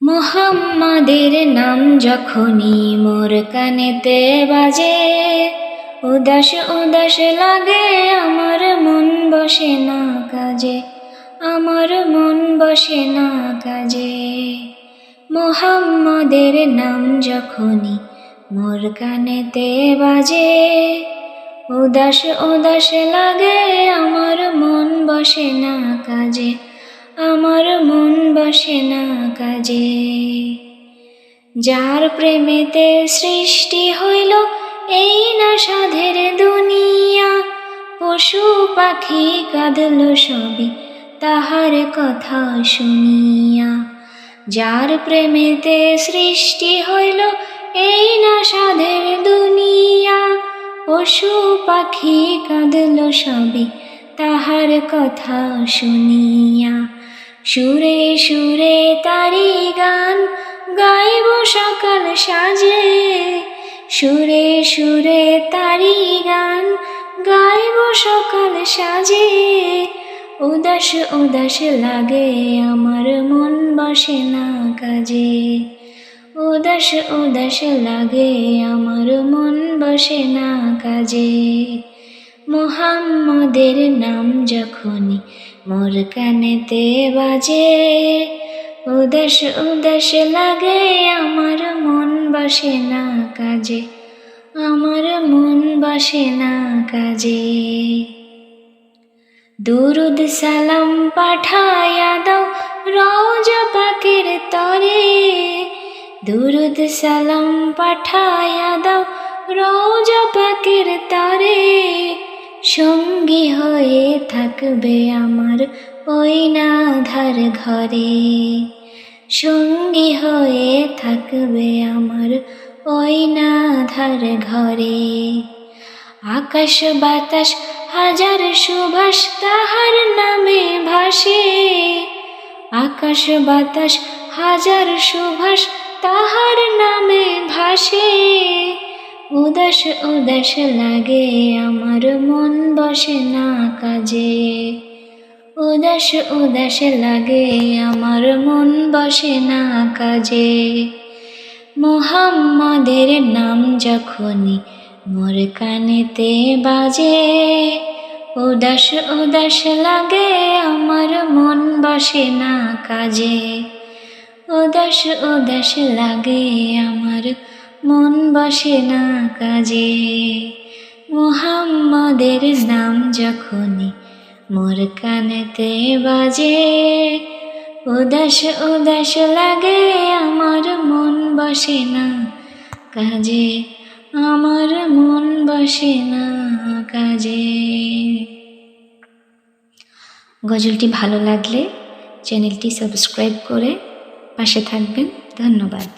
মুহাম্মাদের নাম যখনই মোর কানেতে বাজে, উদাস উদাস লাগে আমার মন বসে না কাজে, আমার মন বসে না কাজে। মুহাম্মাদের নাম যখনই মোর কানেতে বাজে, উদাস উদাস লাগে আমার মন বসে না কাজে, আমার মন বসে না কাজে। যার প্রেমেতে সৃষ্টি হইল এই না সাধের দুনিয়া, পশু পাখি কাঁদল সবই তাহার কথা শুনিয়া। যার প্রেমেতে সৃষ্টি হইল এই না সাধের দুনিয়া, পশু পাখি কাঁদল সবই তাহার কথা শুনিয়া। সুরে সুরে তারি গান গাইব সকাল সাজে, সুরে সুরে তারি গান গাইব সকাল সাজে। উদাস উদাস লাগে আমার মন বসে না কাজে, উদাস উদাস লাগে আমার মন বসে না কাজে। মুহাম্মাদের নাম যখনই মোর কানেতে বাজে, উদাস উদাস লাগে আমার মন বসে না কাজে, আমার মন বসে না কাজে। দুরুদ সালাম পাঠায়া দাও রওজা পাকের তরে, দুরুদ সালাম পাঠায়া দাও রওজা পাকের তরে। সঙ্গী হয়ে থাকবে আমার ওই না আঁধার ঘরে, সঙ্গী হয়ে থাকবে আমার ওই না আঁধার ঘরে। আকাশ বাতাস হাজার সুবাস তাহার নামে ভাসে, আকাশ বাতাস হাজার সুবাস তাহার নামে ভাসে। উদাস উদাস লাগে আমার মন বসে না কাজে, উদাস উদাস লাগে আমার মন বসে না কাজে। মুহাম্মাদের নাম যখনই মোর কানেতে বাজে, উদাস উদাস লাগে আমার মন বসে না কাজে, উদাস উদাস লাগে আমার মন বসে না কাজে। মুহাম্মাদের নাম যখনই মোর কানেতে বাজে, উদাস উদাস লাগে আমার মন বসে না কাজে, আমার মন বসে না কাজে। গজলটি ভালো লাগলে চ্যানেলটি সাবস্ক্রাইব করে পাশে থাকবেন। ধন্যবাদ।